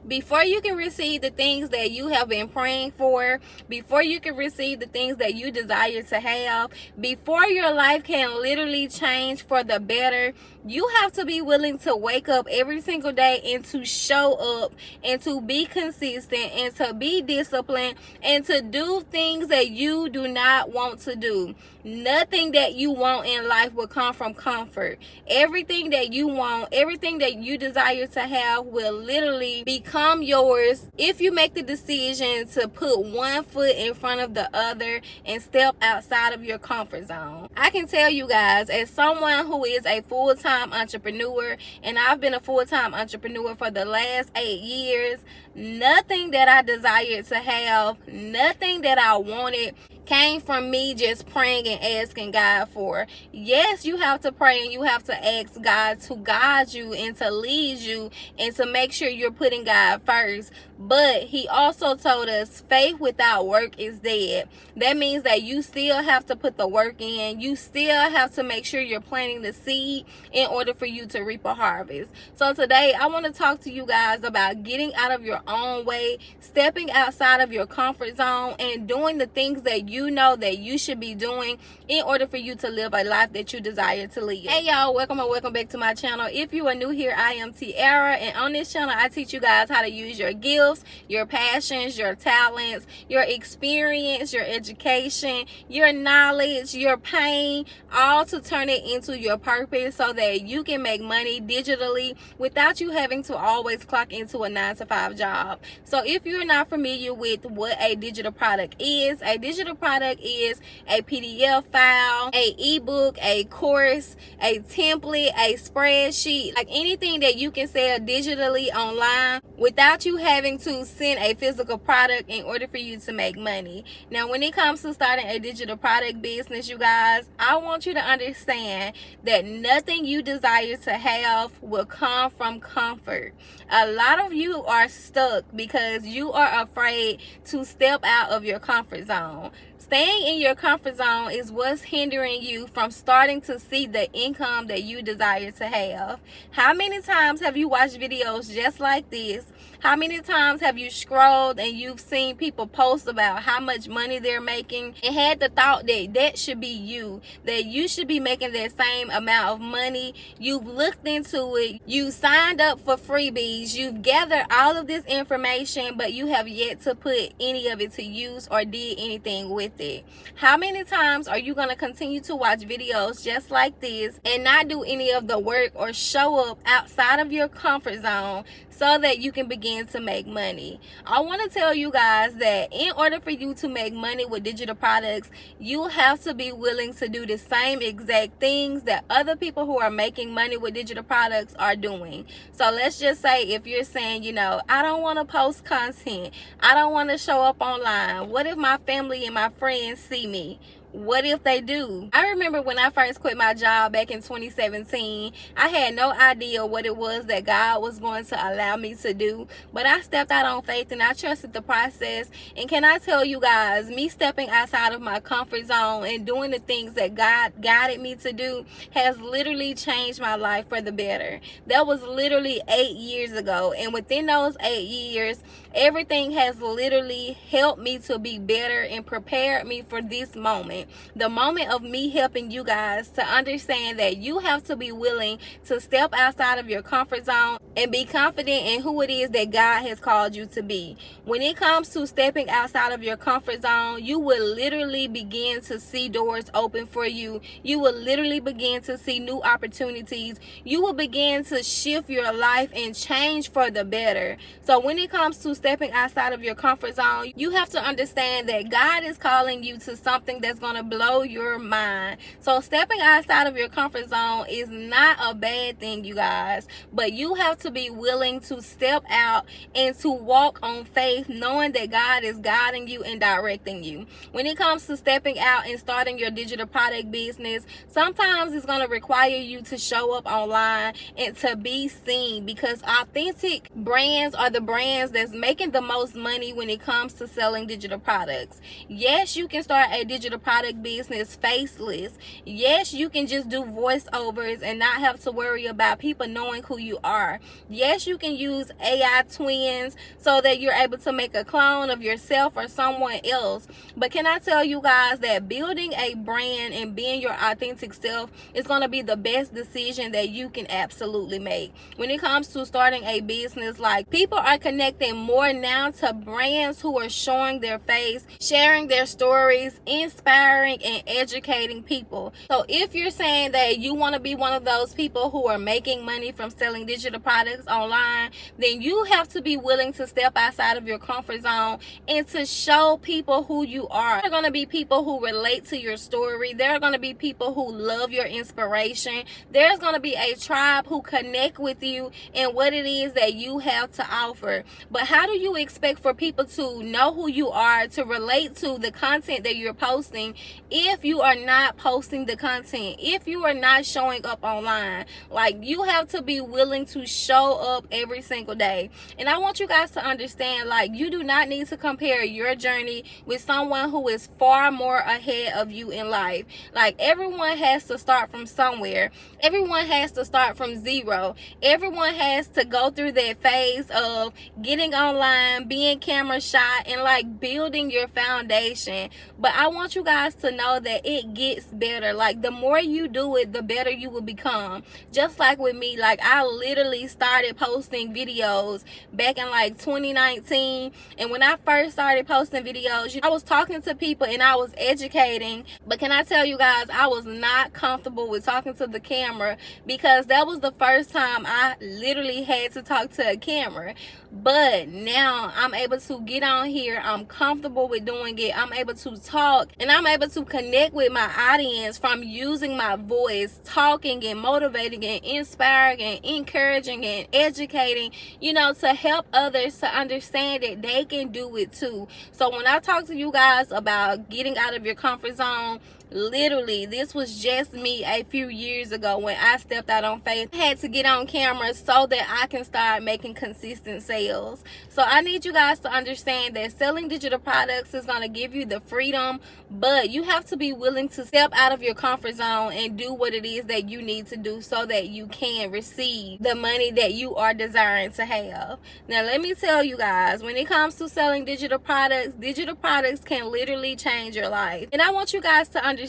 Before you can receive the things that you have been praying for, before you can receive the things that you desire to have, before your life can literally change for the better, you have to be willing to wake up every single day and to show up and to be consistent and to be disciplined and to do things that you do not want to do. Nothing that you want in life will come from comfort. Everything that you want, everything that you desire to have will literally become yours if you make the decision to put one foot in front of the other and step outside of your comfort zone. I can tell you guys, as someone who is a full-time entrepreneur, and I've been a full-time entrepreneur for the last 8 years, nothing that I desired to have, nothing that I wanted came from me just praying and asking God for. Yes, you have to pray and you have to ask God to guide you and to lead you and to make sure you're putting God first. But he also told us faith without work is dead. That means that you still have to put the work in. You still have to make sure you're planting the seed in order for you to reap a harvest. So today I want to talk to you guys about getting out of your own way, stepping outside of your comfort zone, and doing the things that you know that you should be doing in order for you to live a life that you desire to live. Hey y'all, welcome and welcome back to my channel. If you are new here, I am Tiara, and on this channel I teach you guys how to use your gifts, your passions, your talents, your experience, your education, your knowledge, your pain, all to turn it into your purpose so that you can make money digitally without you having to always clock into a 9-to-5 job. So if you're not familiar with what a digital product is, a digital product is a PDF file, a ebook, a course, a template, a spreadsheet, like anything that you can sell digitally online without you having to send a physical product in order for you to make money. Now, when it comes to starting a digital product business, you guys, I want you to understand that nothing you desire to have will come from comfort. A lot of you are stuck because you are afraid to step out of your comfort zone. Staying in your comfort zone is what's hindering you from starting to see the income that you desire to have. How many times have you watched videos just like this? How many times have you scrolled and you've seen people post about how much money they're making and had the thought that that should be you, that you should be making that same amount of money? You've looked into it, you signed up for freebies, you've gathered all of this information, but you have yet to put any of it to use or did anything with it. How many times are you going to continue to watch videos just like this and not do any of the work or show up outside of your comfort zone so that you can begin to make money? I want to tell you guys that in order for you to make money with digital products, you have to be willing to do the same exact things that other people who are making money with digital products are doing. So let's just say if you're saying, I don't want to post content, I don't want to show up online. What if my family and my friends see me? What if they do? I remember when I first quit my job back in 2017, I had no idea what it was that God was going to allow me to do, but I stepped out on faith and I trusted the process. And can I tell you guys, me stepping outside of my comfort zone and doing the things that God guided me to do has literally changed my life for the better. That was literally 8 years ago, and within those 8 years, everything has literally helped me to be better and prepared me for this moment. The moment of me helping you guys to understand that you have to be willing to step outside of your comfort zone and be confident in who it is that God has called you to be. When it comes to stepping outside of your comfort zone, you will literally begin to see doors open for you. You will literally begin to see new opportunities. You will begin to shift your life and change for the better. So when it comes to stepping outside of your comfort zone, you have to understand that God is calling you to something that's going to blow your mind. So stepping outside of your comfort zone is not a bad thing, you guys, but you have to be willing to step out and to walk on faith, knowing that God is guiding you and directing you. When it comes to stepping out and starting your digital product business, sometimes it's going to require you to show up online and to be seen, because authentic brands are the brands that's making the most money when it comes to selling digital products. Yes, you can start a digital product product business faceless. Yes, you can just do voiceovers and not have to worry about people knowing who you are. Yes, you can use AI twins so that you're able to make a clone of yourself or someone else. But can I tell you guys that building a brand and being your authentic self is going to be the best decision that you can absolutely make. When it comes to starting a business, like, people are connecting more now to brands who are showing their face, sharing their stories, inspiring and educating people. So if you're saying that you want to be one of those people who are making money from selling digital products online, then you have to be willing to step outside of your comfort zone and to show people who you are. There are going to be people who relate to your story. There are going to be people who love your inspiration. There's going to be a tribe who connect with you and what it is that you have to offer. But how do you expect for people to know who you are, to relate to the content that you're posting, if you are not posting the content, if you are not showing up online? Like, you have to be willing to show up every single day. And I want you guys to understand, like, you do not need to compare your journey with someone who is far more ahead of you in life. Like, everyone has to start from somewhere. Everyone has to start from zero. Everyone has to go through that phase of getting online, being camera shy, and like building your foundation. But I want you guys to know that it gets better. Like, the more you do it, the better you will become. Just like with me, like, I literally started posting videos back in like 2019. And when I first started posting videos, I was talking to people and I was educating. But can I tell you guys, I was not comfortable with talking to the camera, because that was the first time I literally had to talk to a camera. But now I'm able to get on here. I'm comfortable with doing it. I'm able to talk and I'm able to connect with my audience from using my voice, talking and motivating and inspiring and encouraging and educating, to help others to understand that they can do it too. So when I talk to you guys about getting out of your comfort zone, literally, this was just me a few years ago when I stepped out on faith. I had to get on camera so that I can start making consistent sales. So I need you guys to understand that selling digital products is going to give you the freedom, but you have to be willing to step out of your comfort zone and do what it is that you need to do so that you can receive the money that you are desiring to have. Now, let me tell you guys, when it comes to selling digital products can literally change your life. And I want you guys to understand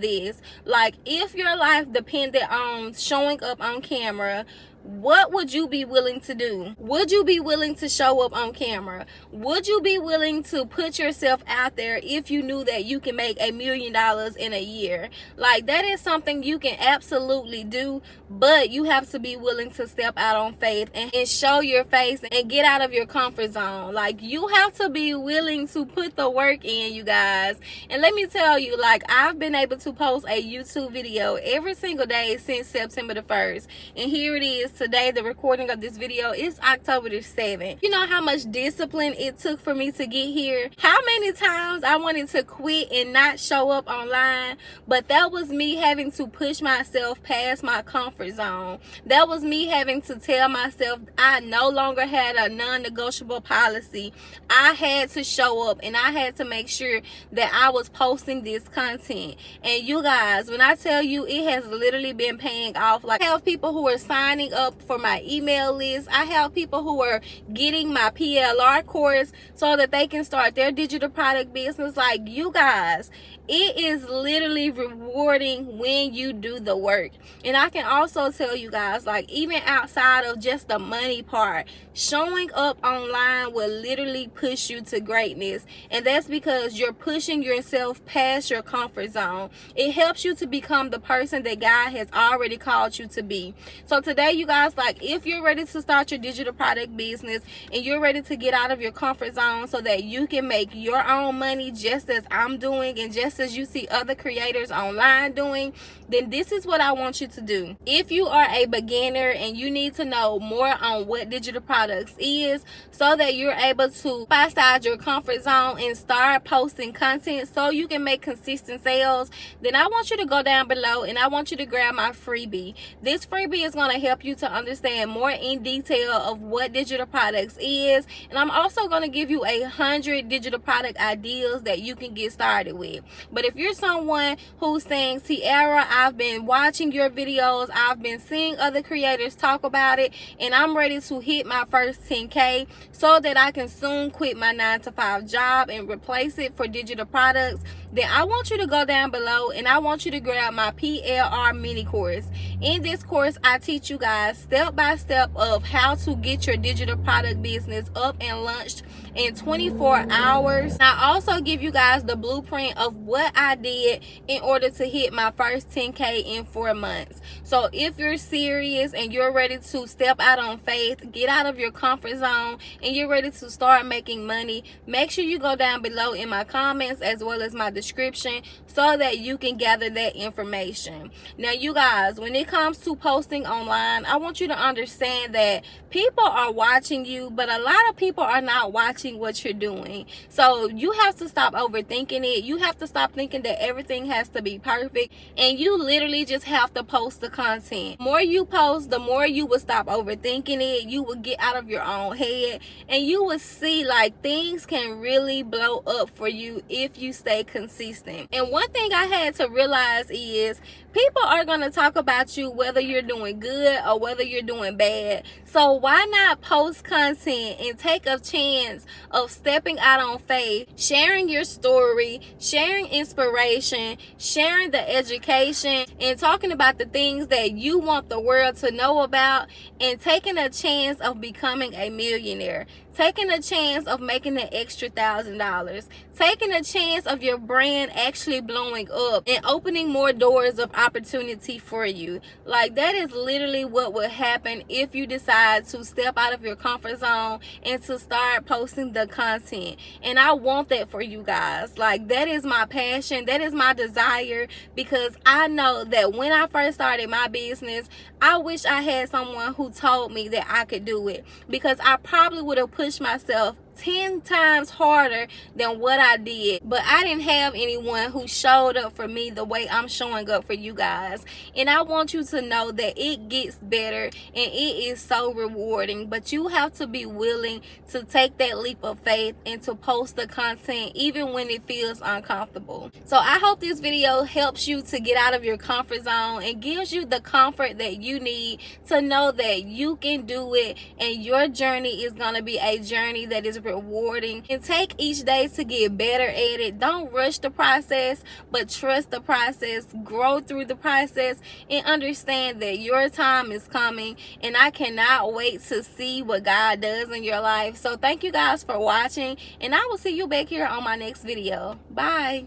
this. Like, if your life depended on showing up on camera, what would you be willing to do? Would you be willing to show up on camera? Would you be willing to put yourself out there if you knew that you can make $1 million in a year? Like, that is something you can absolutely do, but you have to be willing to step out on faith and show your face and get out of your comfort zone. Like, you have to be willing to put the work in, you guys. And let me tell you, like, I've been able to post a YouTube video every single day since September the 1st. And here it is today. The recording of this video is October the 7th. You know how much discipline it took for me to get here? How many times I wanted to quit and not show up online? But that was me having to push myself past my comfort zone. That was me having to tell myself I no longer had a non-negotiable policy. I had to show up and I had to make sure that I was posting this content. And you guys, when I tell you, it has literally been paying off. Like, I have people who are signing up for my email list. I have people who are getting my PLR course so that they can start their digital product business. Like, you guys, it is literally rewarding when you do the work. And I can also tell you guys, like, even outside of just the money part, showing up online will literally push you to greatness. And that's because you're pushing yourself past your comfort zone. It helps you to become the person that God has already called you to be. So today, you guys, like, if you're ready to start your digital product business and you're ready to get out of your comfort zone so that you can make your own money, just as I'm doing and just as you see other creators online doing, then this is what I want you to do. If you are a beginner and you need to know more on what digital products is so that you're able to step outside your comfort zone and start posting content so you can make consistent sales, then I want you to go down below and I want you to grab my freebie. This freebie is going to help you to understand more in detail of what digital products is. And I'm also going to give you 100 digital product ideas that you can get started with. But if you're someone who's saying, Tiara, I've been watching your videos, I've been seeing other creators talk about it, and I'm ready to hit my first 10K so that I can soon quit my 9-to-5 job and replace it for digital products, then I want you to go down below and I want you to grab my PLR mini course. In this course, I teach you guys step by step of how to get your digital product business up and launched in 24 hours. I also give you guys the blueprint of what I did in order to hit my first 10K in 4 months. So if you're serious and you're ready to step out on faith, get out of your comfort zone, and you're ready to start making money, make sure you go down below in my comments as well as my description so that you can gather that information. Now, you guys, when it comes to posting online, I want you to understand that people are watching you, but a lot of people are not watching what you're doing. So you have to stop overthinking it. You have to stop thinking that everything has to be perfect, and you literally just have to post the content. The more you post, the more you will stop overthinking it. You will get out of your own head, and you will see like things can really blow up for you if you stay consistent. And one thing I had to realize is people are going to talk about you whether you're doing good or whether you're doing bad. So why not post content and take a chance of stepping out on faith, sharing your story, sharing inspiration, sharing the education, and talking about the things that you want the world to know about, and taking a chance of becoming a millionaire, taking a chance of making an extra $1,000, taking a chance of your brand actually blowing up and opening more doors of opportunity for you. Like, that is literally what will happen if you decide to step out of your comfort zone and to start posting the content. And I want that for you guys. Like, that is my passion, that is my desire, because I know that when I first started my business, I wish I had someone who told me that I could do it, because I probably would have pushed myself 10 times harder than what I did. But I didn't have anyone who showed up for me the way I'm showing up for you guys. And I want you to know that it gets better and it is so rewarding, but you have to be willing to take that leap of faith and to post the content even when it feels uncomfortable. So I hope this video helps you to get out of your comfort zone and gives you the comfort that you need to know that you can do it, and your journey is going to be a journey that is rewarding. And take each day to get better at it. Don't rush the process, but trust the process, grow through the process, and understand that your time is coming. And I cannot wait to see what God does in your life. So thank you guys for watching, and I will see you back here on my next video. Bye.